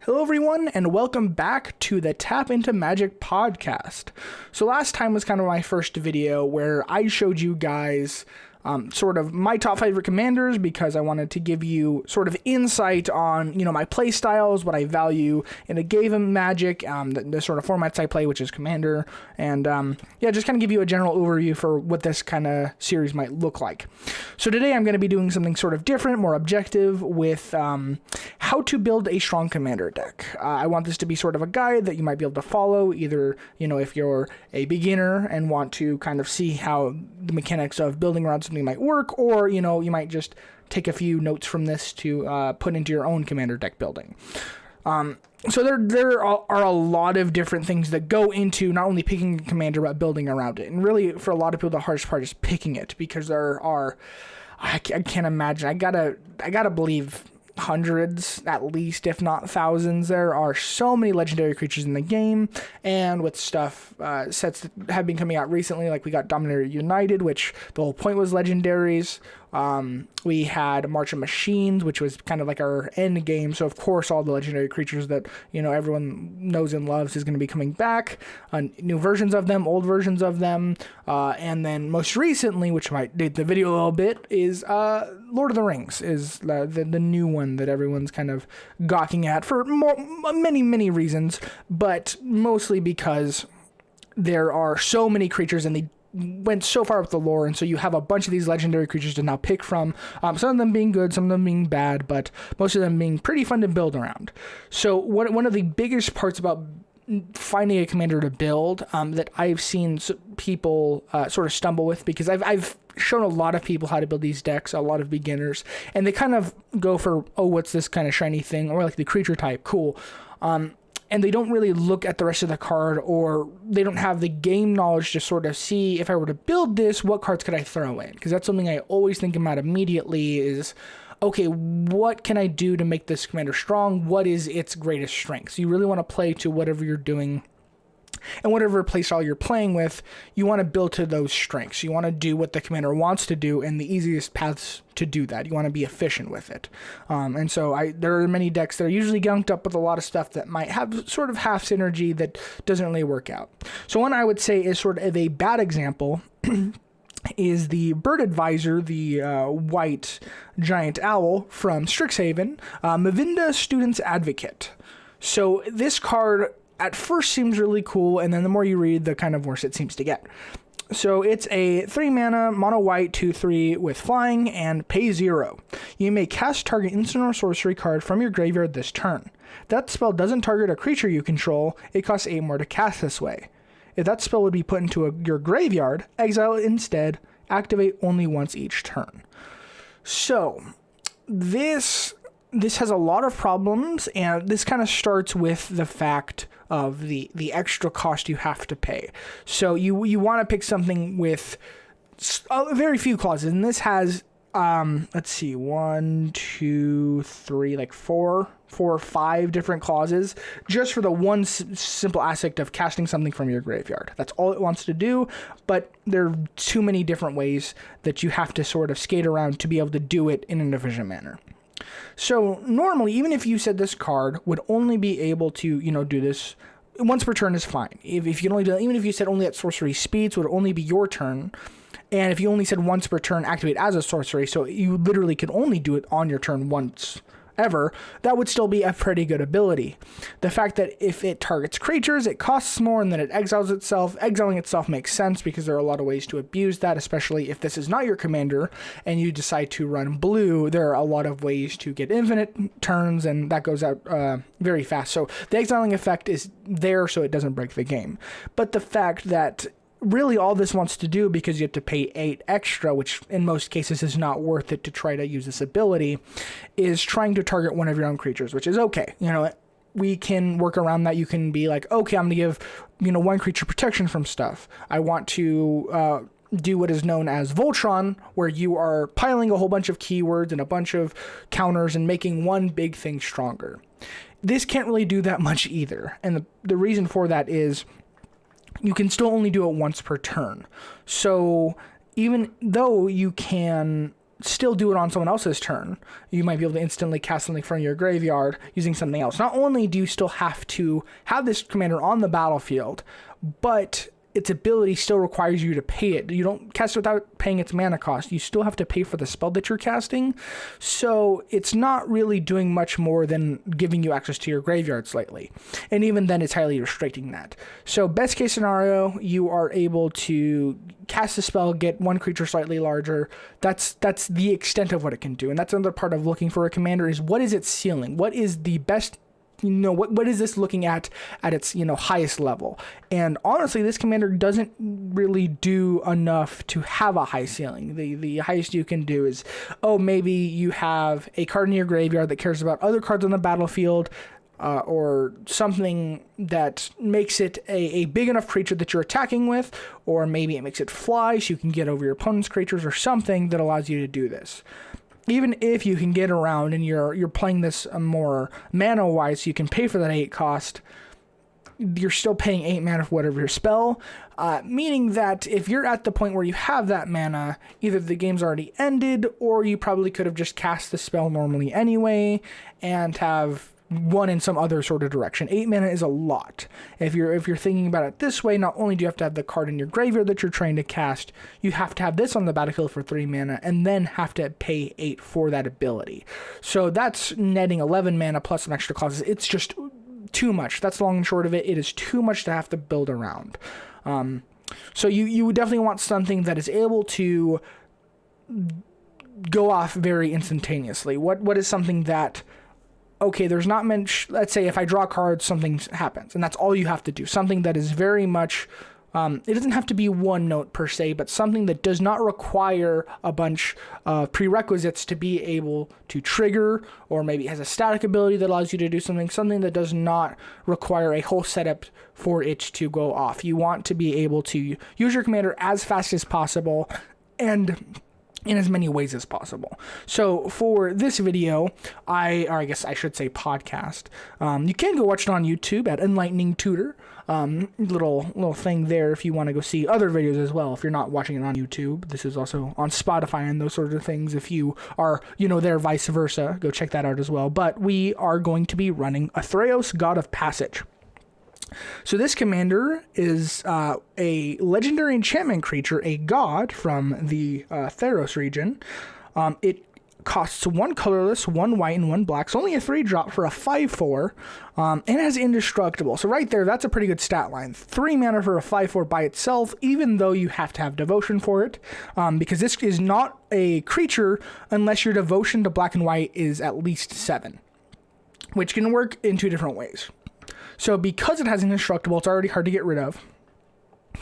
Hello everyone, and welcome back to the Tap Into Magic podcast. So last time was kind of my first video where I showed you guys sort of my top favorite commanders because I wanted to give you sort of insight on, my play styles, what I value in a game of Magic, the sort of formats I play, which is Commander, and just kind of give you a general overview for what this kind of series might look like. So today I'm going to be doing something sort of different, more objective, with how to build a strong Commander deck. I want this to be sort of a guide that you might be able to follow, either, if you're a beginner and want to kind of see how the mechanics of building around something might work, or you might just take a few notes from this to put into your own Commander deck building. So there are a lot of different things that go into not only picking a commander but building around it, and really for a lot of people the hardest part is picking it, because there are I can't imagine, I gotta believe hundreds at least, if not thousands. There are so many legendary creatures in the game, and with sets that have been coming out recently, like we got Dominator United, which the whole point was legendaries. We had March of Machines, which was kind of like our end game, so of course all the legendary creatures that everyone knows and loves is going to be coming back, new versions of them, old versions of them, and then most recently, which might date the video a little bit, is Lord of the Rings is the new one that everyone's kind of gawking at for many reasons, but mostly because there are so many creatures and they went so far with the lore, and so you have a bunch of these legendary creatures to now pick from, some of them being good, some of them being bad, but most of them being pretty fun to build around. So one of the biggest parts about finding a commander to build that I've seen people sort of stumble with, because I've shown a lot of people how to build these decks, a lot of beginners, and they kind of go for, what's this kind of shiny thing, or like the creature type, cool. And they don't really look at the rest of the card, or they don't have the game knowledge to sort of see, if I were to build this, what cards could I throw in? Because that's something I always think about immediately is, okay, what can I do to make this commander strong? What is its greatest strength? So you really want to play to whatever you're doing, and whatever playstyle you're playing with, you want to build to those strengths. You want to do what the commander wants to do, and the easiest paths to do that. You want to be efficient with it. And so there are many decks that are usually gunked up with a lot of stuff that might have sort of half synergy that doesn't really work out. So one I would say is sort of a bad example is the Bird Advisor, the white giant owl from Strixhaven, Mavinda Student's Advocate. So this card at first seems really cool, and then the more you read, the kind of worse it seems to get. So it's a 3 mana, mono white, 2/3 with flying, and pay 0. You may cast target instant or sorcery card from your graveyard this turn. That spell doesn't target a creature you control, it costs 8 more to cast this way. If that spell would be put into your graveyard, exile it instead, activate only once each turn. So this has a lot of problems, and this kind of starts with the fact of the extra cost you have to pay. So you want to pick something with very few clauses, and this has let's see, 1, 2, 3, like 4 or 5 different clauses just for the one simple aspect of casting something from your graveyard. That's all it wants to do, but there are too many different ways that you have to sort of skate around to be able to do it in an efficient manner. So normally, even if you said this card would only be able to, do this once per turn is fine. If you can only do that, even if you said only at sorcery speeds, would only be your turn. And if you only said once per turn, activate as a sorcery, so you literally can only do it on your turn once ever, that would still be a pretty good ability. The fact that if it targets creatures, it costs more, and then it exiles itself. Exiling itself makes sense because there are a lot of ways to abuse that, especially if this is not your commander and you decide to run blue. There are a lot of ways to get infinite turns, and that goes out very fast. So the exiling effect is there so it doesn't break the game. But the fact that really all this wants to do, because you have to pay 8 extra, which in most cases is not worth it to try to use this ability, is trying to target one of your own creatures, which is okay. We can work around that. You can be like, okay, I'm going to give, one creature protection from stuff. I want to do what is known as Voltron, where you are piling a whole bunch of keywords and a bunch of counters and making one big thing stronger. This can't really do that much either. And the reason for that is you can still only do it once per turn. So even though you can still do it on someone else's turn. You might be able to instantly cast something from your graveyard using something else. Not only do you still have to have this commander on the battlefield, but its ability still requires you to pay it. You don't cast it without paying its mana cost. You still have to pay for the spell that you're casting. So it's not really doing much more than giving you access to your graveyard slightly. And even then, it's highly restricting that. So best case scenario, you are able to cast a spell, get one creature slightly larger. That's the extent of what it can do. And that's another part of looking for a commander is what is its ceiling? What is the best, what is this looking at its, highest level? And honestly, this commander doesn't really do enough to have a high ceiling. The highest you can do is, maybe you have a card in your graveyard that cares about other cards on the battlefield, or something that makes it a big enough creature that you're attacking with, or maybe it makes it fly so you can get over your opponent's creatures, or something that allows you to do this. Even if you can get around and you're playing this more mana-wise, so you can pay for that 8 cost, you're still paying 8 mana for whatever your spell, meaning that if you're at the point where you have that mana, either the game's already ended, or you probably could have just cast the spell normally anyway, and have one in some other sort of direction. 8 mana is a lot. If you're thinking about it this way, not only do you have to have the card in your graveyard that you're trying to cast, you have to have this on the battlefield for 3 mana, and then have to pay 8 for that ability. So that's netting 11 mana plus some extra costs. It's just too much. That's long and short of it. It is too much to have to build around. So you would definitely want something that is able to go off very instantaneously. What is something that, okay, there's not much, let's say if I draw cards, something happens, and that's all you have to do. Something that is very much, it doesn't have to be one note per se, but something that does not require a bunch of prerequisites to be able to trigger, or maybe has a static ability that allows you to do something that does not require a whole setup for it to go off. You want to be able to use your commander as fast as possible, and in as many ways as possible. So for this video, or I guess I should say podcast, you can go watch it on YouTube at Enlightening Tutor. Little thing there if you want to go see other videos as well. If you're not watching it on YouTube, this is also on Spotify and those sort of things. If you are, there, vice versa, go check that out as well. But we are going to be running Athreos, God of Passage. So this commander is a legendary enchantment creature, a god from the Athreos region. It costs 1 colorless, 1 white, and 1 black. It's only a 3-drop for a 5/4, and it has indestructible. So right there, that's a pretty good stat line. 3 mana for a 5/4 by itself, even though you have to have devotion for it, because this is not a creature unless your devotion to black and white is at least 7, which can work in 2 different ways. So because it has indestructible, it's already hard to get rid of.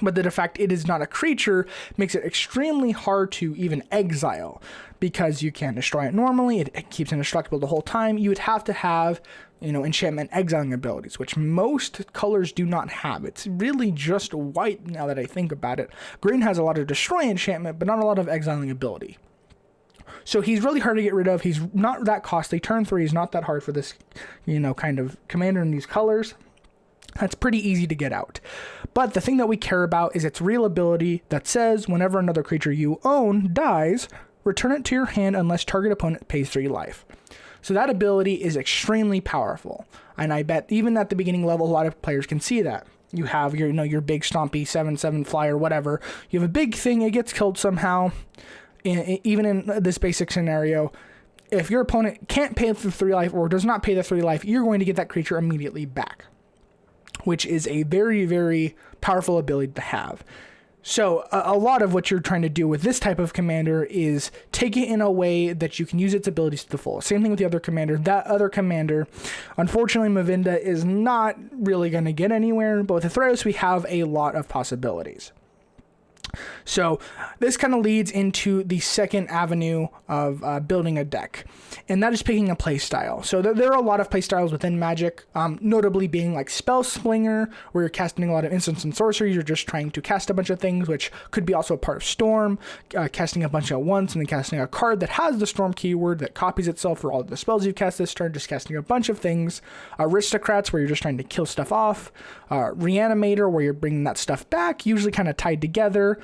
But the fact it is not a creature makes it extremely hard to even exile, because you can't destroy it normally. It keeps indestructible the whole time. You would have to have, enchantment exiling abilities, which most colors do not have. It's really just white now that I think about it. Green has a lot of destroy enchantment, but not a lot of exiling ability. So he's really hard to get rid of. He's not that costly. Turn 3 is not that hard for this, kind of commander in these colors. That's pretty easy to get out. But the thing that we care about is its real ability that says whenever another creature you own dies, return it to your hand unless target opponent pays 3 life. So that ability is extremely powerful. And I bet even at the beginning level, a lot of players can see that. You have your big stompy 7/7 flyer, whatever. You have a big thing, it gets killed somehow. Even in this basic scenario, if your opponent can't pay the 3 life or does not pay the 3 life, you're going to get that creature immediately back, which is a very, very powerful ability to have. So a lot of what you're trying to do with this type of commander is take it in a way that you can use its abilities to the full. Same thing with the other commander. That other commander, unfortunately, Mavinda is not really going to get anywhere, but with Athreos, we have a lot of possibilities. So this kind of leads into the second avenue of building a deck, and that is picking a play style. So there are a lot of play styles within Magic, notably being like Spell Slinger, where you're casting a lot of instants and sorceries. You're just trying to cast a bunch of things, which could be also a part of Storm, casting a bunch at once and then casting a card that has the Storm keyword that copies itself for all of the spells you've cast this turn, just casting a bunch of things. Aristocrats, where you're just trying to kill stuff off. Reanimator, where you're bringing that stuff back, usually kind of tied together.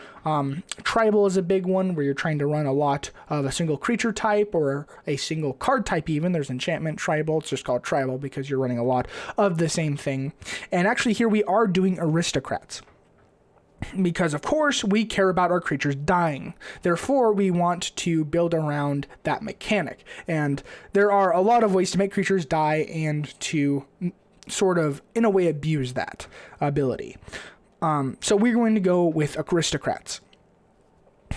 Tribal is a big one where you're trying to run a lot of a single creature type or a single card type even. There's enchantment tribal. It's just called tribal because you're running a lot of the same thing. And actually here we are doing aristocrats, because of course we care about our creatures dying. Therefore, we want to build around that mechanic. And there are a lot of ways to make creatures die and to sort of, in a way, abuse that ability. So we're going to go with aristocrats.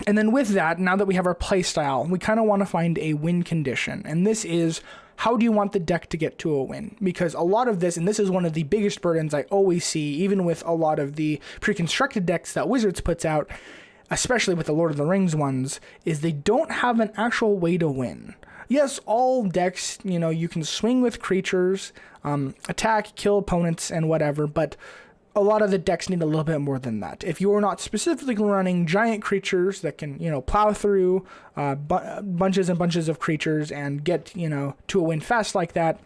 And then with that, now that we have our playstyle, we kind of want to find a win condition. And this is, how do you want the deck to get to a win? Because a lot of this, and this is one of the biggest burdens I always see, even with a lot of the pre-constructed decks that Wizards puts out, especially with the Lord of the Rings ones, is they don't have an actual way to win. Yes, all decks, you can swing with creatures, attack, kill opponents, and whatever, but a lot of the decks need a little bit more than that. If you're not specifically running giant creatures that can, plow through bunches and bunches of creatures and get, to a win fast like that,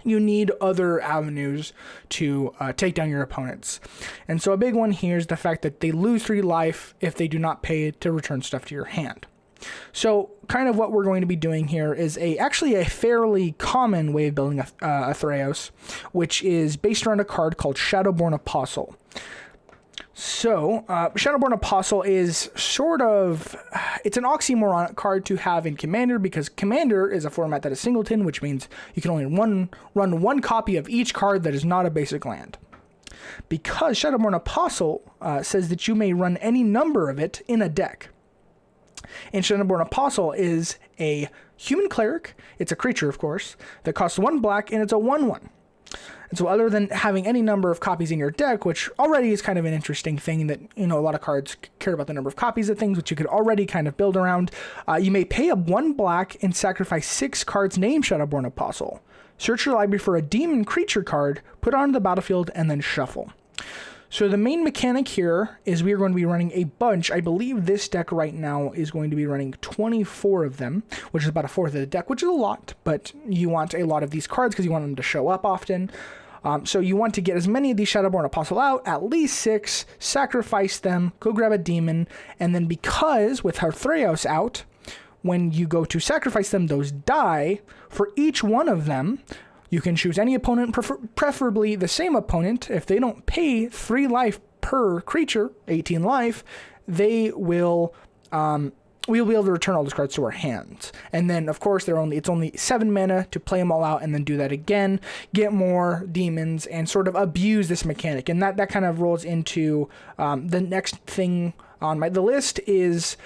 you need other avenues to take down your opponents. And so a big one here is the fact that they lose 3 life if they do not pay to return stuff to your hand. So kind of what we're going to be doing here is actually a fairly common way of building Athreos, which is based around a card called Shadowborn Apostle. So Shadowborn Apostle is sort of, it's an oxymoronic card to have in Commander, because Commander is a format that is singleton, which means you can only run one copy of each card that is not a basic land. Because Shadowborn Apostle says that you may run any number of it in a deck. And Shadowborn Apostle is a human cleric. It's a creature, of course, that costs 1 black, and it's a 1/1. And so other than having any number of copies in your deck, which already is kind of an interesting thing that, a lot of cards care about the number of copies of things, which you could already kind of build around, you may pay 1 black and sacrifice 6 cards named Shadowborn Apostle. Search your library for a demon creature card, put it onto the battlefield, and then shuffle. So the main mechanic here is we are going to be running a bunch. I believe this deck right now is going to be running 24 of them, which is about 1/4 of the deck, which is a lot, but you want a lot of these cards because you want them to show up often. So you want to get as many of these Shadowborn Apostle out, at least 6, sacrifice them, go grab a demon, and then because with Athreos out, when you go to sacrifice them, those die. For each one of them, you can choose any opponent, preferably the same opponent. If they don't pay 3 life per creature, 18 life, we'll be able to return all those cards to our hands. And then, of course, it's only 7 mana to play them all out and then do that again, get more demons, and sort of abuse this mechanic. And that kind of rolls into the next thing on the list is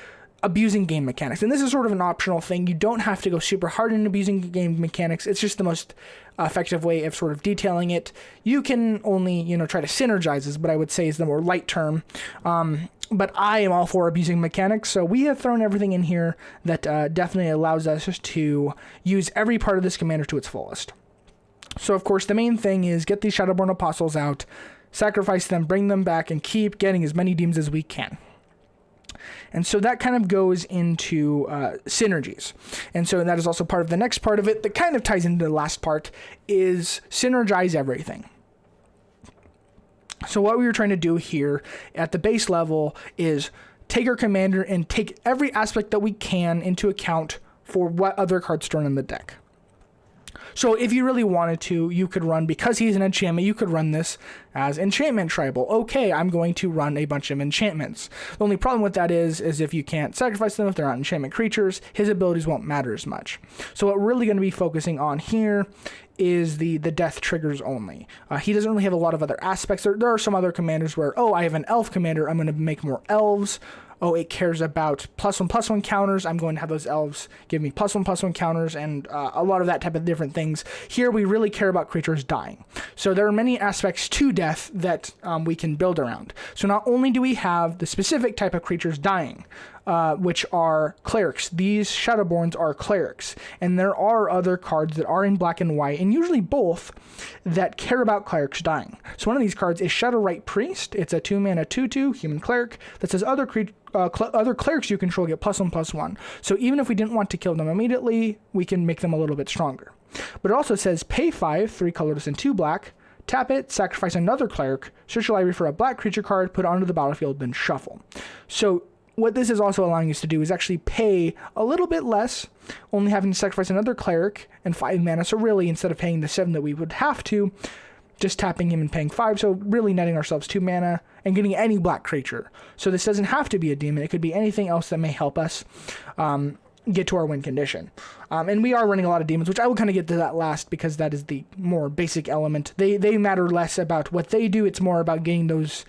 abusing game mechanics. And this is sort of an optional thing. You don't have to go super hard in abusing game mechanics. It's just the most effective way of sort of detailing it. You can only, try to synergize is what I would say is the more light term. But I am all for abusing mechanics. So we have thrown everything in here that definitely allows us to use every part of this commander to its fullest. So of course, the main thing is get these Shadowborn Apostles out, sacrifice them, bring them back, and keep getting as many demons as we can. And so that kind of goes into synergies. And so that is also part of the next part of it that kind of ties into the last part is synergize everything. So what we were trying to do here at the base level is take our commander and take every aspect that we can into account for what other cards turn in the deck. So if you really wanted to, you could run, because he's an enchantment, you could run this as enchantment tribal. Okay, I'm going to run a bunch of enchantments. The only problem with that is if you can't sacrifice them, if they're not enchantment creatures, his abilities won't matter as much. So what we're really going to be focusing on here is the death triggers only. He doesn't really have a lot of other aspects. There are some other commanders where, I have an elf commander, I'm going to make more elves. It cares about +1/+1 counters. I'm going to have those elves give me +1/+1 counters and a lot of that type of different things. Here, we really care about creatures dying. So there are many aspects to death that we can build around. So not only do we have the specific type of creatures dying, which are clerics. These Shadowborns are clerics. And there are other cards that are in black and white, and usually both, that care about clerics dying. So one of these cards is Shadowrite Priest. It's a 2-mana 2/2 human cleric that says other clerics you control get +1/+1. So even if we didn't want to kill them immediately, we can make them a little bit stronger. But it also says pay 5, 3 colorless and 2 black, Tap it, sacrifice another cleric, search your library for a black creature card, put it onto the battlefield, then shuffle. So what this is also allowing us to do is actually pay a little bit less, only having to sacrifice another cleric and 5 mana. So really, instead of paying the 7 that we would have to, just tapping him and paying 5. So really netting ourselves 2 mana and getting any black creature. So this doesn't have to be a demon. It could be anything else that may help us get to our win condition. And we are running a lot of demons, which I will kind of get to that last because that is the more basic element. They matter less about what they do. It's more about getting those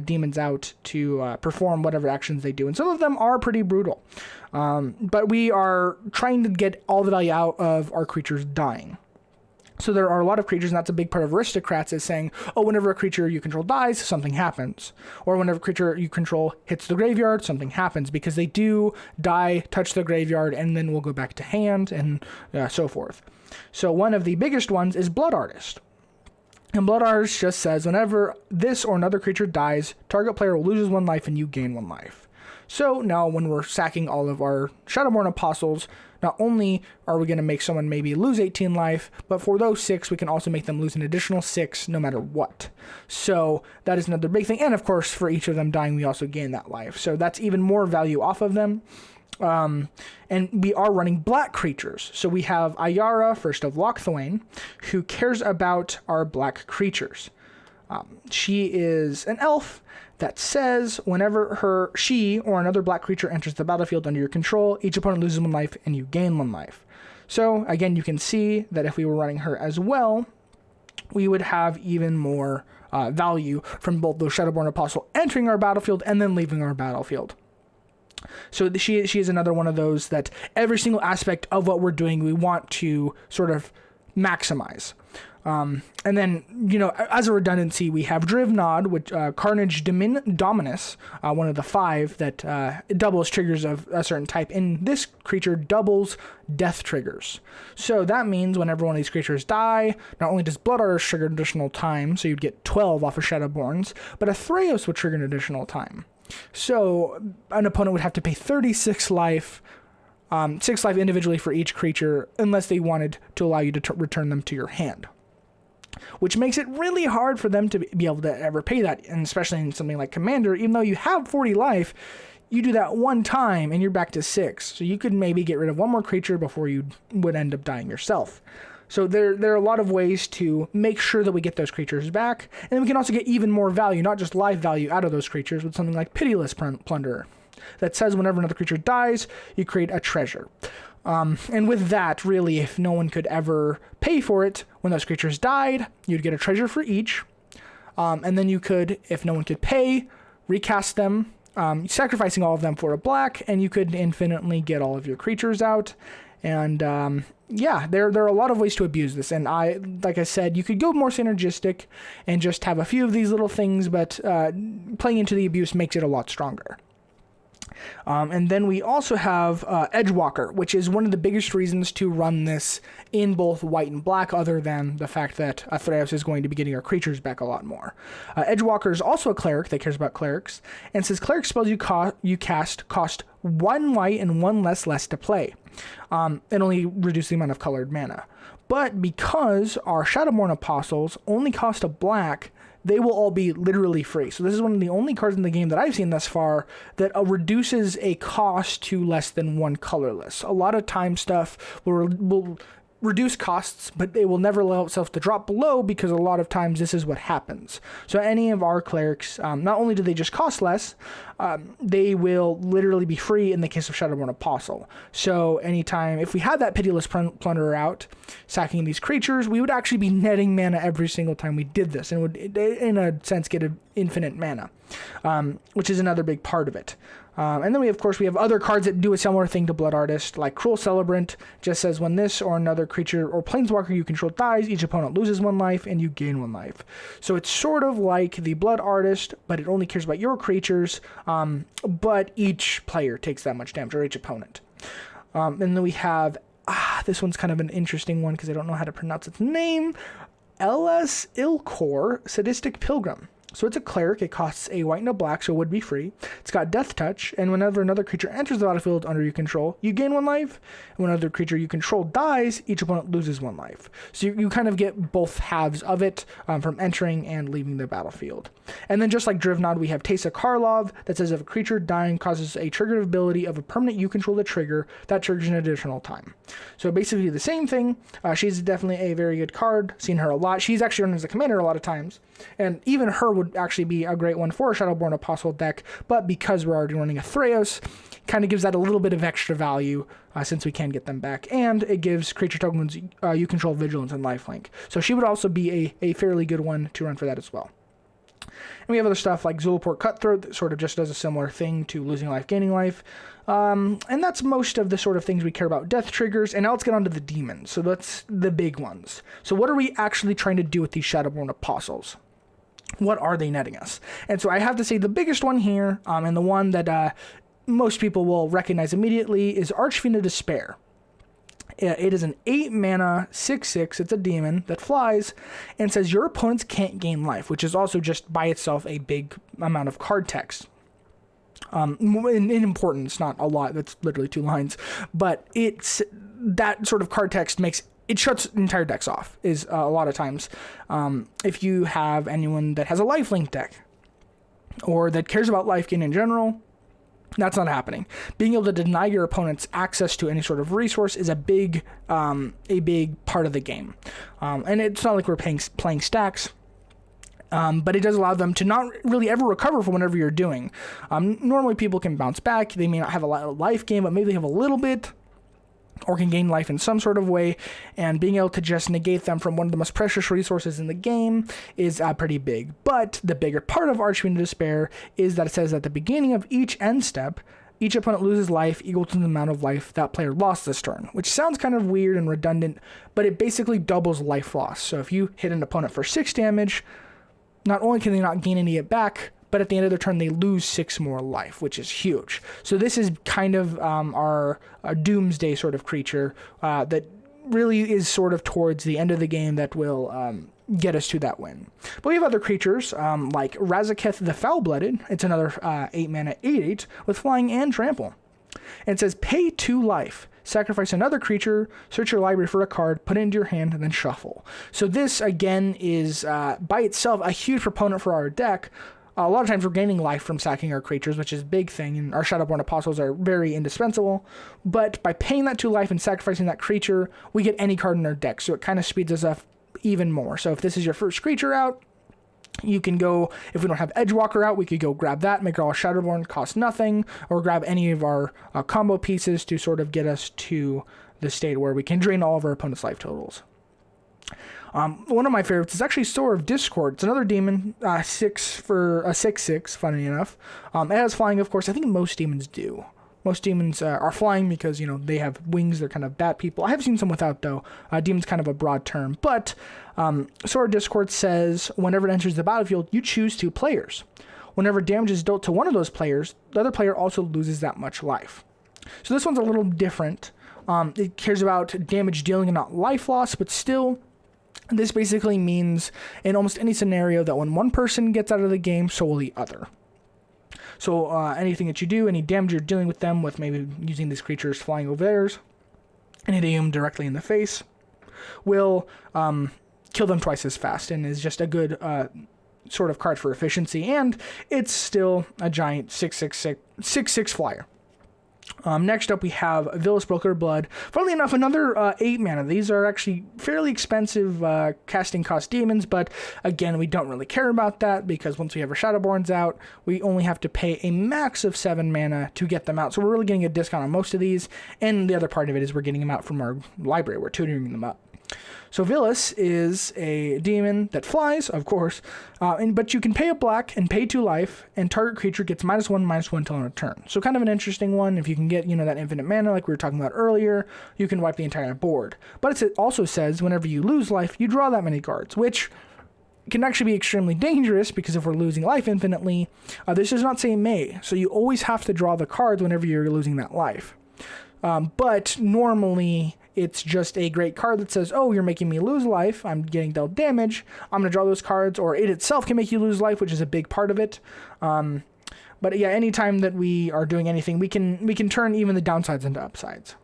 demons out to perform whatever actions they do. And some of them are pretty brutal. But we are trying to get all the value out of our creatures dying. So there are a lot of creatures, and that's a big part of aristocrats, is saying, oh, whenever a creature you control dies, something happens. Or whenever a creature you control hits the graveyard, something happens, because they do die, touch the graveyard, and then will go back to hand, and so forth. So one of the biggest ones is Blood Artist. And Blood Artist just says, whenever this or another creature dies, target player loses 1 life and you gain 1 life. So now when we're sacking all of our Shadowborn Apostles, not only are we going to make someone maybe lose 18 life, but for those 6, we can also make them lose an additional 6 no matter what. So that is another big thing. And of course, for each of them dying, we also gain that life. So that's even more value off of them. And we are running black creatures. So we have Ayara, First of Lochthwain, who cares about our black creatures. She is an elf that says whenever she or another black creature enters the battlefield under your control, each opponent loses 1 life and you gain 1 life. So again, you can see that if we were running her as well, we would have even more value from both the Shadowborn Apostle entering our battlefield and then leaving our battlefield. So she is another one of those that every single aspect of what we're doing, we want to sort of maximize. And then, as a redundancy, we have Drivnod, which Carnage Dominus, one of the 5 that doubles triggers of a certain type. And this creature doubles death triggers. So that means whenever one of these creatures die, not only does Blood Artist trigger an additional time, so you'd get 12 off of Shadowborns, but Athreos would trigger an additional time. So an opponent would have to pay 36 life, 6 life individually for each creature, unless they wanted to allow you to return them to your hand. Which makes it really hard for them to be able to ever pay that, and especially in something like Commander, even though you have 40 life, you do that one time and you're back to 6. So you could maybe get rid of 1 more creature before you would end up dying yourself. So there are a lot of ways to make sure that we get those creatures back, and then we can also get even more value, not just life value, out of those creatures with something like Pitiless Plunderer that says whenever another creature dies, you create a treasure. And with that, really, if no one could ever pay for it, when those creatures died, you'd get a treasure for each. And then you could, if no one could pay, recast them, sacrificing all of them for a black, and you could infinitely get all of your creatures out. And yeah, there are a lot of ways to abuse this. And like I said, you could go more synergistic and just have a few of these little things, but playing into the abuse makes it a lot stronger. And then we also have Edgewalker, which is one of the biggest reasons to run this in both white and black, other than the fact that Athreos is going to be getting our creatures back a lot more. Edgewalker is also a cleric that cares about clerics, and says cleric spells you cast cost 1 white and 1 less to play, and only reduce the amount of colored mana. But because our Shadowborn Apostles only cost a black, they will all be literally free. So this is one of the only cards in the game that I've seen thus far that reduces a cost to less than 1 colorless. A lot of time stuff will reduce costs, but they will never allow itself to drop below, because a lot of times this is what happens. So any of our clerics, not only do they just cost less, they will literally be free in the case of Shadowborn Apostle. So anytime, if we had that Pitiless Plunderer out, sacking these creatures, we would actually be netting mana every single time we did this, and would, in a sense, get an infinite mana, which is another big part of it. And then we have other cards that do a similar thing to Blood Artist, like Cruel Celebrant. Just says when this or another creature or planeswalker you control dies, each opponent loses 1 life and you gain 1 life. So it's sort of like the Blood Artist, but it only cares about your creatures, but each player takes that much damage, or each opponent. And then we have, this one's kind of an interesting one because I don't know how to pronounce its name, Elas Ilkor, Sadistic Pilgrim. So it's a cleric. It costs a white and a black, so it would be free. It's got Death Touch, and whenever another creature enters the battlefield under your control, you gain 1 life. And when another creature you control dies, each opponent loses 1 life. So you kind of get both halves of it from entering and leaving the battlefield. And then just like Drivnod, we have Teysa Karlov that says if a creature dying causes a triggered ability of a permanent you control to trigger, that triggers an additional time. So basically the same thing. She's definitely a very good card. Seen her a lot. She's actually run as a commander a lot of times. And even her would actually be a great one for a Shadowborn Apostle deck, but because we're already running Athreos, kind of gives that a little bit of extra value since we can get them back, and it gives creature tokens you control Vigilance and Lifelink. So she would also be a fairly good one to run for that as well. And we have other stuff like Zulaport Cutthroat that sort of just does a similar thing to losing life, gaining life. And that's most of the sort of things we care about death triggers. And now let's get on to the demons. So that's the big ones. So what are we actually trying to do with these Shadowborn Apostles? What are they netting us? And so I have to say the biggest one here, and the one that most people will recognize immediately, is Archfiend of Despair. It is an 8 mana 6/6. It's a demon that flies and says your opponents can't gain life, which is also just by itself a big amount of card text. In importance, not a lot. That's literally 2 lines, but it's that sort of card text makes it shuts entire decks off. Is a lot of times if you have anyone that has a lifelink deck or that cares about life gain in general. That's not happening. Being able to deny your opponents access to any sort of resource is a big part of the game. And it's not like we're playing stacks, but it does allow them to not really ever recover from whatever you're doing. Normally people can bounce back. They may not have a lot of life gain, but maybe they have a little bit, or can gain life in some sort of way, and being able to just negate them from one of the most precious resources in the game is pretty big. But the bigger part of Archfiend of Despair is that it says at the beginning of each end step, each opponent loses life equal to the amount of life that player lost this turn, which sounds kind of weird and redundant, but it basically doubles life loss. So if you hit an opponent for 6 damage, not only can they not gain any of it back, but at the end of their turn, they lose 6 more life, which is huge. So this is kind of our doomsday sort of creature that really is sort of towards the end of the game that will get us to that win. But we have other creatures like Razaketh the Foul-Blooded. It's another 8 mana 8/8 with flying and trample. And it says pay 2 life. Sacrifice another creature, search your library for a card, put it into your hand, and then shuffle. So this, again, is by itself a huge proponent for our deck. A lot of times we're gaining life from sacking our creatures, which is a big thing, and our Shadowborn Apostles are very indispensable. But by paying that 2 life and sacrificing that creature, we get any card in our deck, so it kind of speeds us up even more. So if this is your first creature out, you can go, if we don't have Edgewalker out, we could go grab that, make our Shadowborn cost nothing, or grab any of our combo pieces to sort of get us to the state where we can drain all of our opponent's life totals. One of my favorites is actually Sower of Discord. It's another demon, 6 for a 6/6, funny enough. It has flying, of course. I think most demons do. Most demons are flying because, they have wings. They're kind of bat people. I have seen some without, though. Demon's kind of a broad term. But Sower of Discord says whenever it enters the battlefield, you choose 2 players. Whenever damage is dealt to one of those players, the other player also loses that much life. So this one's a little different. It cares about damage dealing and not life loss, but still, this basically means in almost any scenario that when one person gets out of the game, so will the other. So anything that you do, any damage you're dealing with them with, maybe using these creatures flying over theirs and hitting them directly in the face, will kill them twice as fast, and is just a good sort of card for efficiency. And it's still a giant 6/6 flyer. Next up, we have Villas Broker Blood. Funnily enough, another 8 mana. These are actually fairly expensive casting cost demons, but again, we don't really care about that because once we have our Shadowborns out, we only have to pay a max of 7 mana to get them out. So we're really getting a discount on most of these, and the other part of it is we're getting them out from our library. We're tutoring them up. So Villas is a demon that flies, of course, but you can pay a black and pay 2 life, and target creature gets -1/-1 until end of turn. So kind of an interesting one. If you can get, that infinite mana like we were talking about earlier, you can wipe the entire board. But it also says whenever you lose life, you draw that many cards, which can actually be extremely dangerous because if we're losing life infinitely, this does not say may. So you always have to draw the cards whenever you're losing that life. But normally It's just a great card that says, oh, you're making me lose life. I'm getting dealt damage. I'm going to draw those cards, or it itself can make you lose life, which is a big part of it. But yeah, anytime that we are doing anything, we can turn even the downsides into upsides.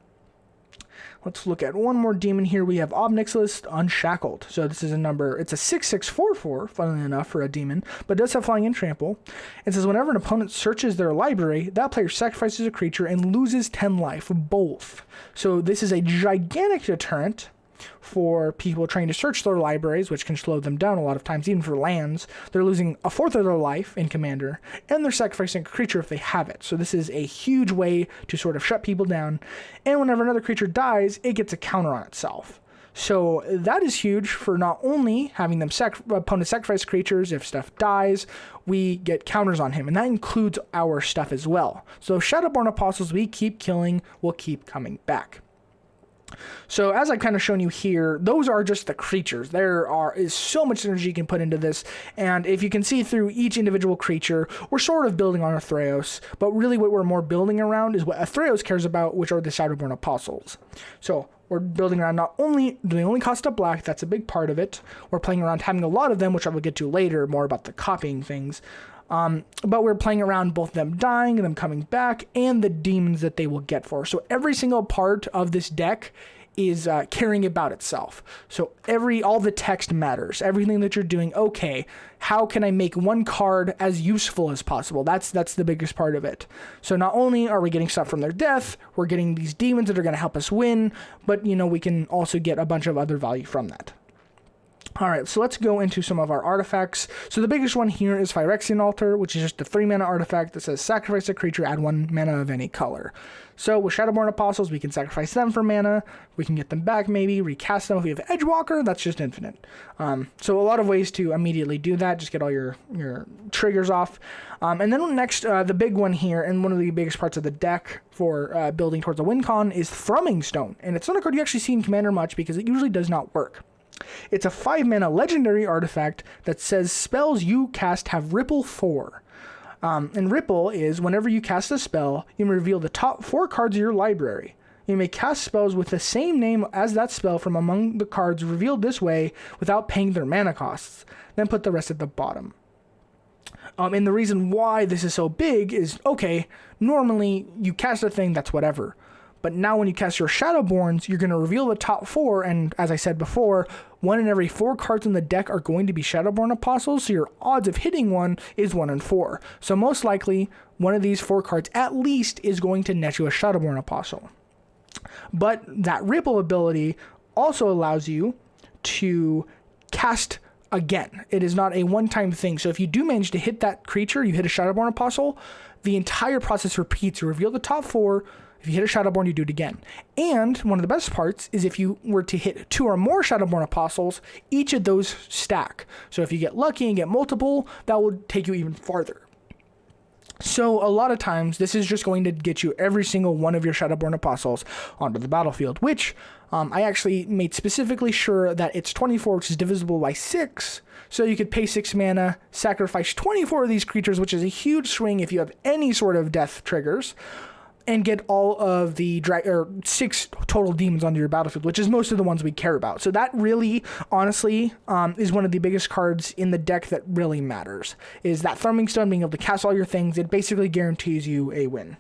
Let's look at one more demon here. We have Obnixilis Unshackled. So this is a number, it's a 6/6/4/4, funnily enough, for a demon, but it does have flying and trample. It says whenever an opponent searches their library, that player sacrifices a creature and loses 10 life, both. So this is a gigantic deterrent for people trying to search their libraries, which can slow them down a lot of times, even for lands. They're losing a fourth of their life in Commander, and they're sacrificing a creature if they have it. So this is a huge way to sort of shut people down, and whenever another creature dies, it gets a counter on itself. So that is huge for not only having them opponents sacrifice creatures. If stuff dies, we get counters on him, and that includes our stuff as well. So Shadowborn Apostles we keep killing will keep coming back. So as I've kind of shown you here, those are just the creatures. There is so much energy you can put into this, and if you can see through each individual creature, we're sort of building on Athreos, but really what we're more building around is what Athreos cares about, which are the Shadowborn Apostles. So we're building around not only do they only cost a black, that's a big part of it. We're playing around having a lot of them, which I will get to later, more about the copying things. But we're playing around both them dying and them coming back and the demons that they will get for. So every single part of this deck is caring about itself. So all the text matters. Everything that you're doing, okay, how can I make one card as useful as possible? That's the biggest part of it. So not only are we getting stuff from their death, we're getting these demons that are going to help us win, but we can also get a bunch of other value from that. All right, so let's go into some of our artifacts. So the biggest one here is Phyrexian Altar, which is just a 3-mana artifact that says sacrifice a creature, add 1 mana of any color. So with Shadowborn Apostles, we can sacrifice them for mana. We can get them back maybe, recast them. If we have Edgewalker, that's just infinite. So a lot of ways to immediately do that. Just get all your triggers off. And then next, the big one here, and one of the biggest parts of the deck for building towards a win con is Thrumming Stone. And it's not a card you actually see in Commander much because it usually does not work. It's a 5-mana legendary artifact that says spells you cast have Ripple 4. And Ripple is whenever you cast a spell, you may reveal the top 4 cards of your library. You may cast spells with the same name as that spell from among the cards revealed this way without paying their mana costs. Then put the rest at the bottom. And the reason why this is so big is, okay, normally you cast a thing, that's whatever. But now when you cast your Shadowborns, you're going to reveal the top 4, and as I said before, 1 in every 4 cards in the deck are going to be Shadowborn Apostles, so your odds of hitting one is 1 in 4. So most likely, one of these 4 cards at least is going to net you a Shadowborn Apostle. But that Ripple ability also allows you to cast again. It is not a one-time thing, so if you do manage to hit that creature, you hit a Shadowborn Apostle, the entire process repeats. You reveal the top 4, if you hit a Shadowborn, you do it again. And one of the best parts is if you were to hit 2 or more Shadowborn Apostles, each of those stack. So if you get lucky and get multiple, that will take you even farther. So a lot of times, this is just going to get you every single one of your Shadowborn Apostles onto the battlefield, which I actually made specifically sure that it's 24, which is divisible by 6. So you could pay 6 mana, sacrifice 24 of these creatures, which is a huge swing if you have any sort of death triggers, and get all of the 6 total demons onto your battlefield, which is most of the ones we care about. So that really, honestly, is one of the biggest cards in the deck that really matters, is that Thrumming Stone, being able to cast all your things. It basically guarantees you a win.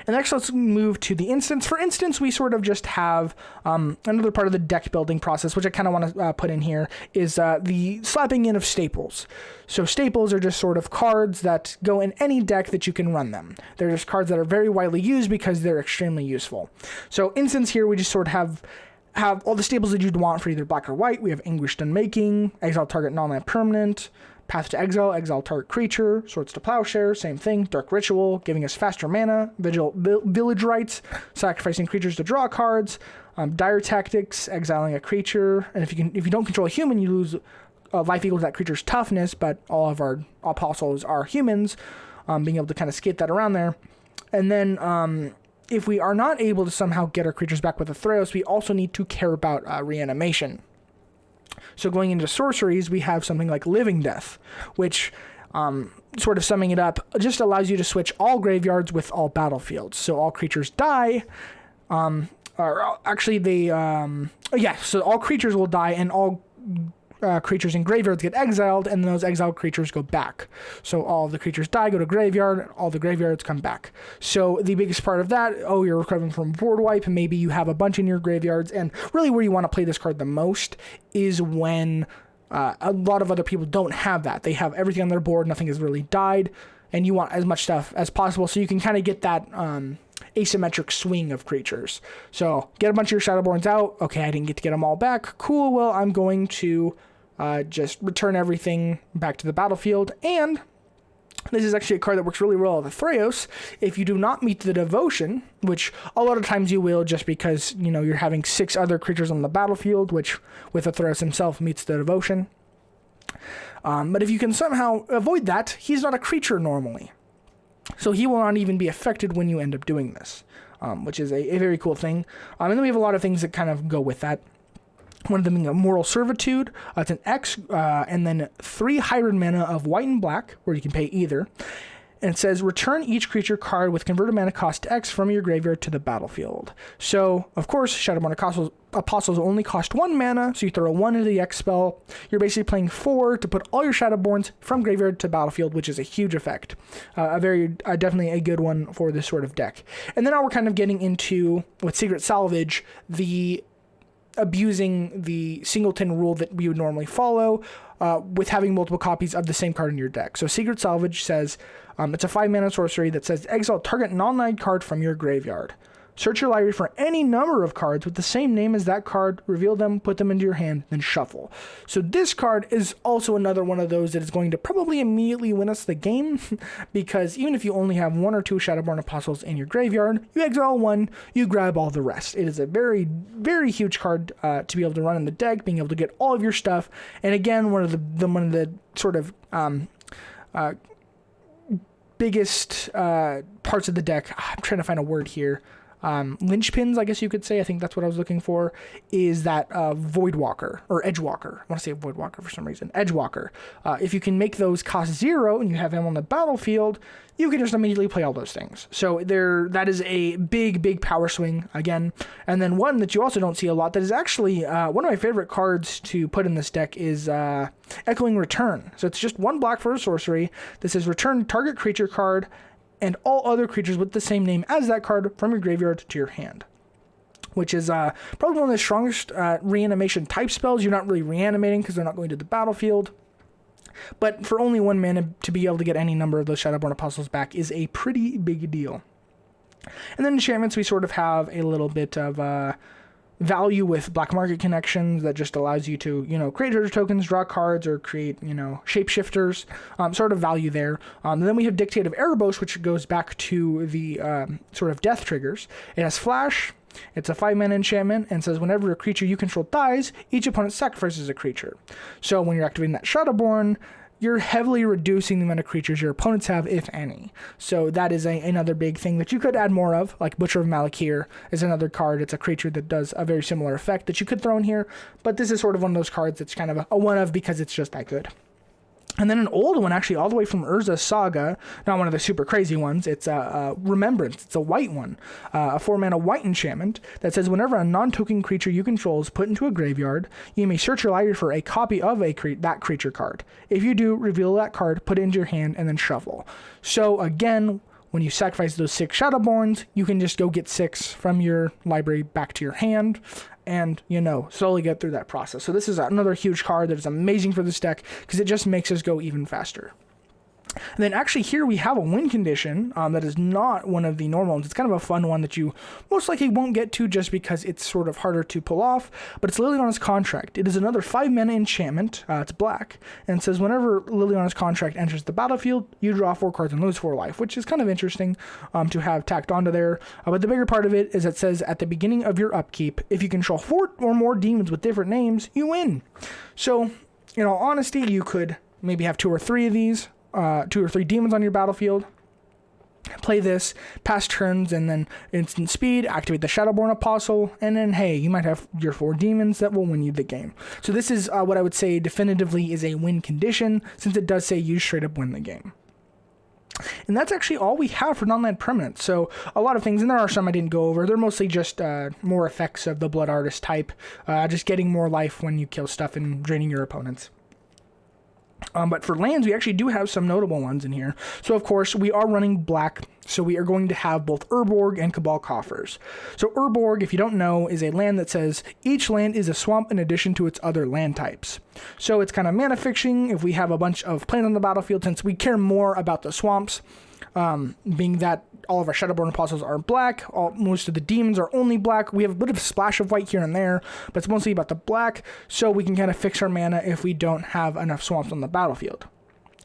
And next, let's move to the instance. For instance, we sort of just have another part of the deck building process, which I kind of want to put in here, is the slapping in of staples. So staples are just sort of cards that go in any deck that you can run them. They're just cards that are very widely used because they're extremely useful. So instance here, we just sort of have all the staples that you'd want for either black or white. We have Anguished Unmaking, exile target non-land permanent, Path to Exile, exile target creature, Swords to Plowshare, same thing, Dark Ritual, giving us faster mana, Village Rites, sacrificing creatures to draw cards, Dire Tactics, exiling a creature, and if you don't control a human, you lose life equal to that creature's toughness, but all of our apostles are humans, being able to kind of skate that around there. And then if we are not able to somehow get our creatures back with Athreos, we also need to care about reanimation. So going into sorceries, we have something like Living Death, which, sort of summing it up, just allows you to switch all graveyards with all battlefields. So all creatures die, or actually they, so all creatures will die, and all creatures in graveyards get exiled, and those exiled creatures go back. So all the creatures die, go to graveyard, all the graveyards come back. So the biggest part of that, you're recovering from board wipe, and maybe you have a bunch in your graveyards, and really where you want to play this card the most is when a lot of other people don't have that. They have everything on their board, nothing has really died, and you want as much stuff as possible, so you can kind of get that asymmetric swing of creatures. So get a bunch of your Shadowborns out. Okay, I didn't get to get them all back. Cool, well, I'm going to just return everything back to the battlefield. And this is actually a card that works really well with Athreos. If you do not meet the devotion, which a lot of times you will, just because, you're having 6 other creatures on the battlefield, which with Athreos himself meets the devotion. But if you can somehow avoid that, he's not a creature normally. So he will not even be affected when you end up doing this, which is a very cool thing. And then we have a lot of things that kind of go with that. One of them being a Moral Servitude. It's an X, and then 3 hybrid mana of white and black, where you can pay either. And it says, return each creature card with converted mana cost to X from your graveyard to the battlefield. So, of course, Shadowborn Apostles only cost 1 mana, so you throw a 1 into the X spell. You're basically playing 4 to put all your Shadowborns from graveyard to battlefield, which is a huge effect. Definitely a good one for this sort of deck. And then now we're kind of getting into, with Secret Salvage, the abusing the singleton rule that we would normally follow, with having multiple copies of the same card in your deck. So Secret Salvage says, it's a 5 mana sorcery that says, exile target non-land card from your graveyard. Search your library for any number of cards with the same name as that card, reveal them, put them into your hand, then shuffle. So this card is also another one of those that is going to probably immediately win us the game, because even if you only have 1 or 2 Shadowborn Apostles in your graveyard, you exile 1, you grab all the rest. It is a very, very huge card to be able to run in the deck, being able to get all of your stuff. And again, one of the sort of biggest parts of the deck, I'm trying to find a word here, linchpins, I guess you could say, I think that's what I was looking for, is that Voidwalker, or Edgewalker. I want to say Voidwalker for some reason. Edgewalker. If you can make those cost 0 and you have him on the battlefield, you can just immediately play all those things. So that is a big, big power swing again. And then one that you also don't see a lot that is actually one of my favorite cards to put in this deck is Echoing Return. So it's just 1 black for a sorcery. This says return target creature card and all other creatures with the same name as that card from your graveyard to your hand, which is probably one of the strongest reanimation type spells. You're not really reanimating because they're not going to the battlefield, but for only 1 mana to be able to get any number of those Shadowborn Apostles back is a pretty big deal. And then enchantments, we sort of have a little bit of value with black market connections that just allows you to, create treasure tokens, draw cards, or create, shapeshifters, sort of value there. And then we have Dictate of Erebos, which goes back to the sort of death triggers. It has flash. It's a 5 mana enchantment and says whenever a creature you control dies, each opponent sacrifices a creature. So when you're activating that Shadowborn, you're heavily reducing the amount of creatures your opponents have, if any. So that is another big thing that you could add more of, like Butcher of Malakir is another card. It's a creature that does a very similar effect that you could throw in here, but this is sort of one of those cards that's kind of a one of because it's just that good. And then an old one, actually, all the way from Urza's Saga, not one of the super crazy ones, it's Remembrance. It's a white one, a 4-mana white enchantment that says whenever a non-token creature you control is put into a graveyard, you may search your library for a copy of that creature card. If you do, reveal that card, put it into your hand, and then shuffle. So again, when you sacrifice those 6 Shadowborns, you can just go get 6 from your library back to your hand, and, slowly get through that process. So this is another huge card that is amazing for this deck, because it just makes us go even faster. And then actually here we have a win condition that is not one of the normal ones. It's kind of a fun one that you most likely won't get to just because it's sort of harder to pull off, but it's Liliana's Contract. It is another 5 mana enchantment. It's black, and it says whenever Liliana's Contract enters the battlefield, you draw 4 cards and lose 4 life, which is kind of interesting to have tacked onto there. But the bigger part of it is it says at the beginning of your upkeep, if you control 4 or more demons with different names, you win. So, in all honesty, you could maybe have 2 or 3 of these. 2 or 3 demons on your battlefield, play this, pass turns, and then instant speed, activate the Shadowborn Apostle, and then, hey, you might have your 4 demons that will win you the game. So this is what I would say definitively is a win condition, since it does say you straight up win the game. And that's actually all we have for non-land permanents. So a lot of things, and there are some I didn't go over. They're mostly just more effects of the Blood Artist type, just getting more life when you kill stuff and draining your opponents. But for lands, we actually do have some notable ones in here. So, of course, we are running black, so we are going to have both Urborg and Cabal Coffers. So, Urborg, if you don't know, is a land that says each land is a swamp in addition to its other land types. So, it's kind of mana fixing if we have a bunch of plains on the battlefield, since we care more about the swamps, being that all of our Shadowborn Apostles are black, most of the demons are only black. We have a bit of a splash of white here and there, but it's mostly about the black, so we can kind of fix our mana if we don't have enough swamps on the battlefield.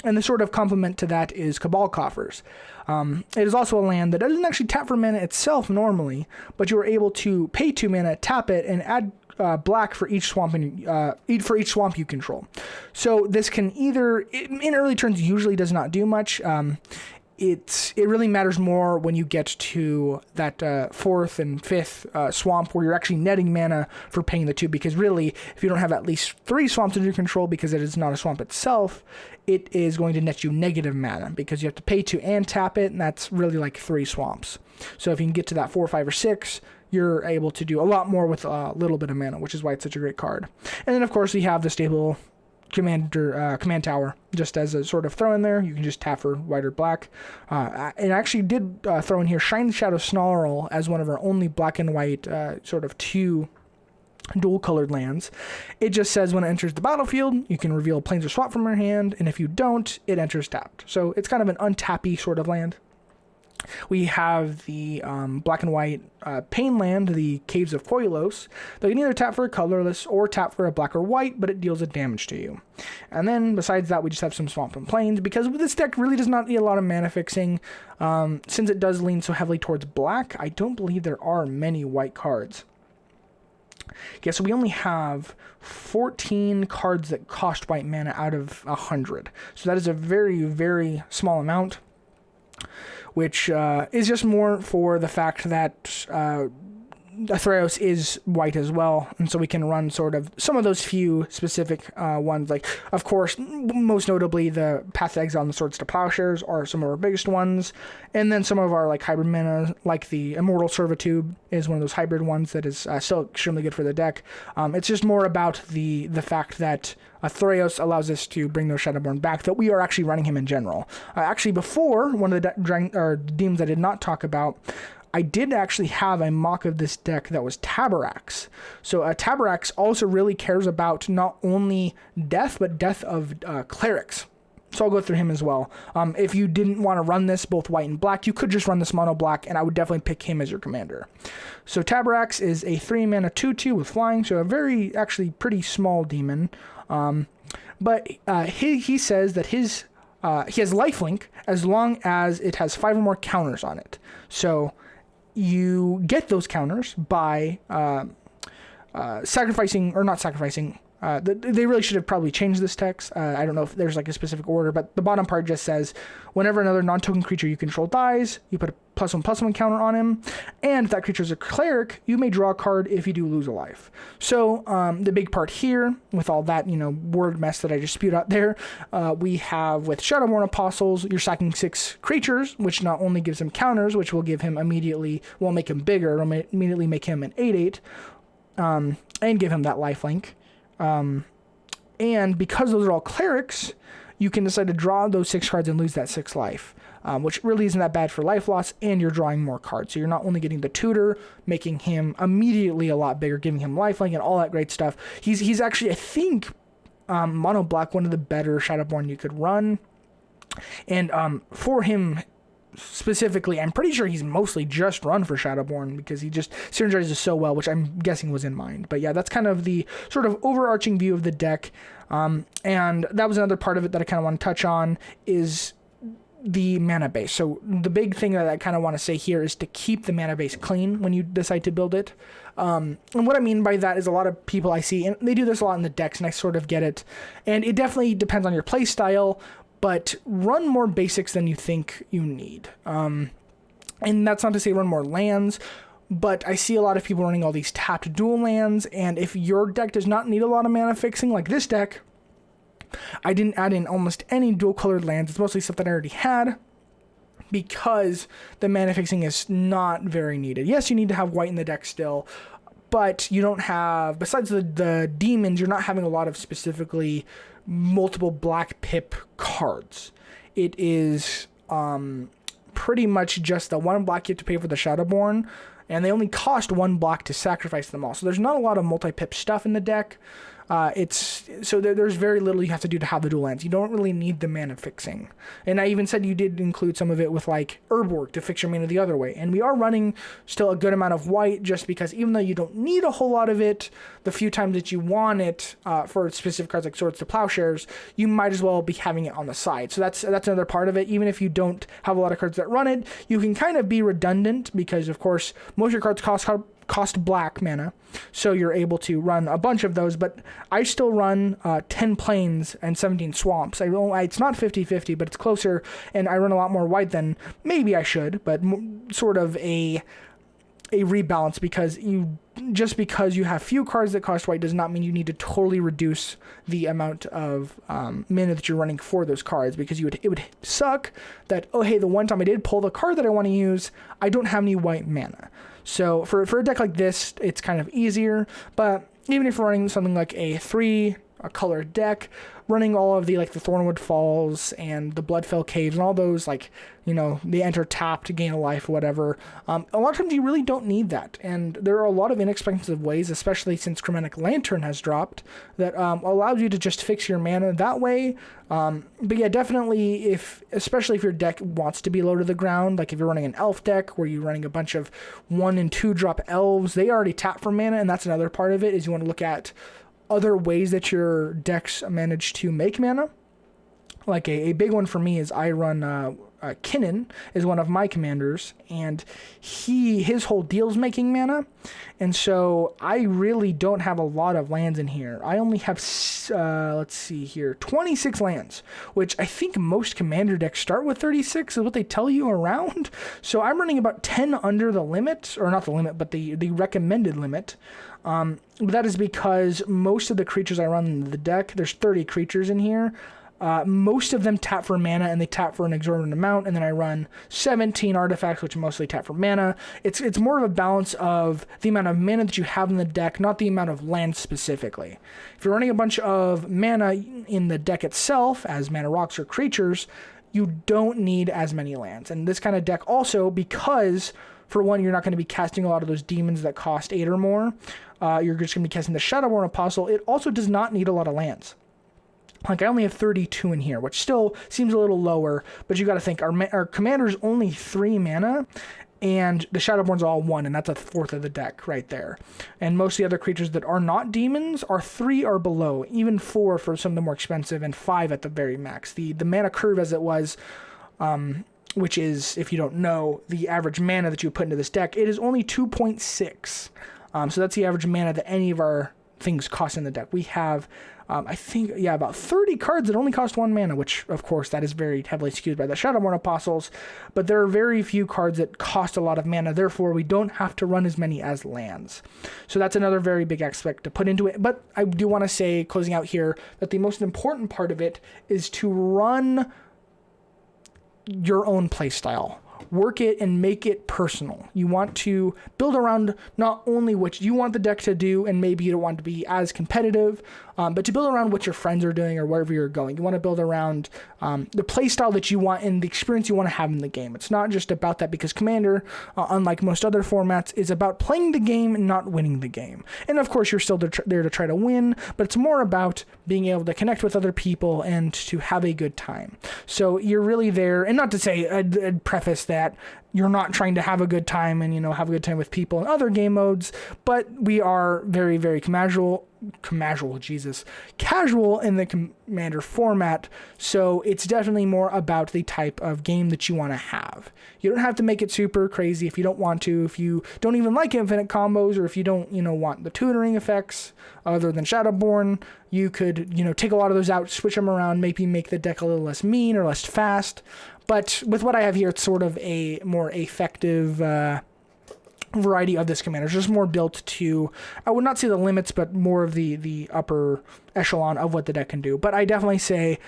And the sort of complement to that is Cabal Coffers. It is also a land that doesn't actually tap for mana itself normally, but you are able to pay 2 mana, tap it, and add black for each swamp you control. So this can either, in early turns, usually does not do much. It really matters more when you get to that 4th and 5th swamp where you're actually netting mana for paying the 2, because really, if you don't have at least 3 swamps under your control, because it is not a swamp itself, it is going to net you negative mana, because you have to pay 2 and tap it, and that's really like 3 swamps. So if you can get to that 4, 5, or 6, you're able to do a lot more with a little bit of mana, which is why it's such a great card. And then, of course, we have the stable command tower, just as a sort of throw in there. You can just tap for white or black. And I actually did throw in here Shine Shadow Snarl as one of our only black and white sort of 2 dual colored lands. It just says when it enters the battlefield, you can reveal plains or swap from your hand, and if you don't, it enters tapped. So it's kind of an untappy sort of land. We have the black and white pain land, the Caves of Koilos. They can either tap for a colorless or tap for a black or white, but it deals a damage to you. And then besides that, we just have some swamp and plains, because this deck really does not need a lot of mana fixing. Since it does lean so heavily towards black, I don't believe there are many white cards. Yeah, so we only have 14 cards that cost white mana out of 100. So that is a very, very small amount, which is just more for the fact that Athreos is white as well, and so we can run sort of some of those few specific ones. Like, of course, most notably the Path to Exile and the Swords to Plowshares are some of our biggest ones, and then some of our like hybrid mana, like the Immortal Servitude is one of those hybrid ones that is still extremely good for the deck. It's just more about the fact that Athreos allows us to bring those Shadowborn back, that we are actually running him in general. Actually, before, one of the demons I did not talk about, I did actually have a mock of this deck that was Tabarax. So Tabarax also really cares about not only death, but death of clerics. So I'll go through him as well. If you didn't want to run this both white and black, you could just run this mono black, and I would definitely pick him as your commander. So Tabarax is a 3-mana 2/2 with flying, so a very, actually pretty small demon. But he says that he has lifelink as long as it has 5 or more counters on it. So you get those counters by sacrificing, or not sacrificing. They really should have probably changed this text. I don't know if there's like a specific order, but the bottom part just says, whenever another non-token creature you control dies, you put a +1/+1 counter on him, and if that creature is a cleric, you may draw a card if you do lose a life. So the big part here, with all that word mess that I just spewed out there, we have with Shadowborn Apostles, you're sacking 6 creatures, which not only gives him counters, which will give him immediately, will make him bigger, it'll immediately make him an 8/8, and give him that lifelink. And because those are all clerics, you can decide to draw those 6 cards and lose that 6 life, which really isn't that bad for life loss, and you're drawing more cards. So you're not only getting the tutor, making him immediately a lot bigger, giving him lifelink and all that great stuff. He's actually, I think, mono black, one of the better Shadowborn you could run. And for him specifically, I'm pretty sure he's mostly just run for Shadowborn, because he just synergizes so well, which I'm guessing was in mind. But yeah, that's kind of the sort of overarching view of the deck. And that was another part of it that I kind of want to touch on, is the mana base. So the big thing that I kind of want to say here is to keep the mana base clean when you decide to build it. And what I mean by that is, a lot of people I see, and they do this a lot in the decks, and I sort of get it. And it definitely depends on your play style, but run more basics than you think you need. And that's not to say run more lands, but I see a lot of people running all these tapped dual lands, and if your deck does not need a lot of mana fixing, like this deck, I didn't add in almost any dual colored lands. It's mostly stuff that I already had. because the mana fixing is not very needed. Yes, you need to have white in the deck still, but you don't have, besides the demons, you're not having a lot of specifically multiple black pip cards. It is pretty much just the one black you have to pay for the Shadowborn, and they only cost one black to sacrifice them all. So there's not a lot of multi-pip stuff in the deck. There's very little you have to do to have the dual lands. You don't really need the mana fixing. And I even said you did include some of it with like herb work to fix your mana the other way. And we are running still a good amount of white, just because even though you don't need a whole lot of it, the few times that you want it for specific cards like Swords to Plowshares, you might as well be having it on the side. So that's another part of it. Even if you don't have a lot of cards that run it, you can kind of be redundant, because of course most of your cards cost black mana, so you're able to run a bunch of those. But I still run 10 plains and 17 swamps. It's not 50-50, but it's closer, and I run a lot more white than maybe I should, but sort of a rebalance, because because you have few cards that cost white does not mean you need to totally reduce the amount of mana that you're running for those cards, because it would suck that, oh hey, the one time I did pull the card that I want to use, I don't have any white mana. So for a deck like this, it's kind of easier. But even if you're running something like a colored deck, running all of the Thornwood Falls and the Bloodfell Caves and all those, they enter tap to gain a life or whatever, a lot of times you really don't need that. And there are a lot of inexpensive ways, especially since Chromatic Lantern has dropped, that allows you to just fix your mana that way. But yeah, definitely, especially if your deck wants to be low to the ground, like if you're running an elf deck where you're running a bunch of 1 and 2 drop elves, they already tap for mana, and that's another part of it, is you want to look at other ways that your decks manage to make mana. Like a big one for me is I run Kinnan is one of my commanders, and his whole deal's making mana, and so I really don't have a lot of lands in here. I only have 26 lands, which I think most commander decks start with 36 is what they tell you around. So I'm running about 10 under the limit, or not the limit, but the recommended limit. But that is because most of the creatures I run in the deck, there's 30 creatures in here. Most of them tap for mana, and they tap for an exorbitant amount, and then I run 17 artifacts, which mostly tap for mana. It's more of a balance of the amount of mana that you have in the deck, not the amount of land specifically. If you're running a bunch of mana in the deck itself, as mana rocks or creatures, you don't need as many lands. And this kind of deck also, because for one, you're not going to be casting a lot of those demons that cost 8 or more. You're just going to be casting the Shadowborn Apostle. It also does not need a lot of lands. Like, I only have 32 in here, which still seems a little lower, but you got to think, our commander's only 3 mana, and the Shadowborn's all 1, and that's a fourth of the deck right there. And most of the other creatures that are not demons are 3 or below, even 4 for some of the more expensive, and 5 at the very max. The mana curve as it was, which is, if you don't know, the average mana that you put into this deck, it is only 2.6. So that's the average mana that any of our things cost in the deck. We have, I think, about 30 cards that only cost 1 mana, which, of course, that is very heavily skewed by the Shadowborn Apostles, but there are very few cards that cost a lot of mana, therefore we don't have to run as many as lands. So that's another very big aspect to put into it, but I do want to say, closing out here, that the most important part of it is to run your own playstyle. Work it and make it personal. You want to build around not only what you want the deck to do, and maybe you don't want to be as competitive, but to build around what your friends are doing or wherever you're going. You want to build around the play style that you want and the experience you want to have in the game. It's not just about that, because Commander, unlike most other formats, is about playing the game and not winning the game. And of course, you're still there to try to win, but it's more about being able to connect with other people and to have a good time. So you're really there, and not to say, I'd preface that you're not trying to have a good time and, have a good time with people in other game modes, but we are very, very casual in the Commander format, so it's definitely more about the type of game that you want to have. You don't have to make it super crazy if you don't want to, if you don't even like infinite combos, or if you don't, want the tutoring effects other than Shadowborn. You could, take a lot of those out, switch them around, maybe make the deck a little less mean or less fast. But with what I have here, it's sort of a more effective variety of this commander. It's just more built to, I would not say the limits, but more of the upper echelon of what the deck can do. But I definitely say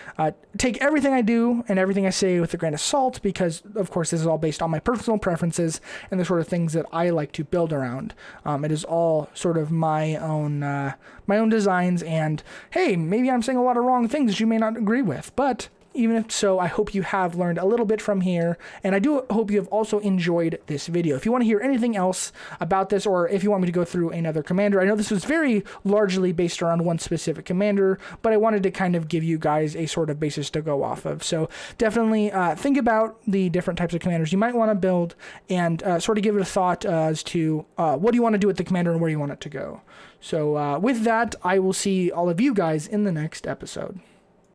take everything I do and everything I say with a grain of salt, because of course this is all based on my personal preferences and the sort of things that I like to build around. It is all sort of my own designs, and hey, maybe I'm saying a lot of wrong things that you may not agree with, but even if so, I hope you have learned a little bit from here, and I do hope you have also enjoyed this video. If you want to hear anything else about this, or if you want me to go through another commander, I know this was very largely based around one specific commander, but I wanted to kind of give you guys a sort of basis to go off of. So definitely think about the different types of commanders you might want to build, and sort of give it a thought as to what do you want to do with the commander and where you want it to go. So with that, I will see all of you guys in the next episode.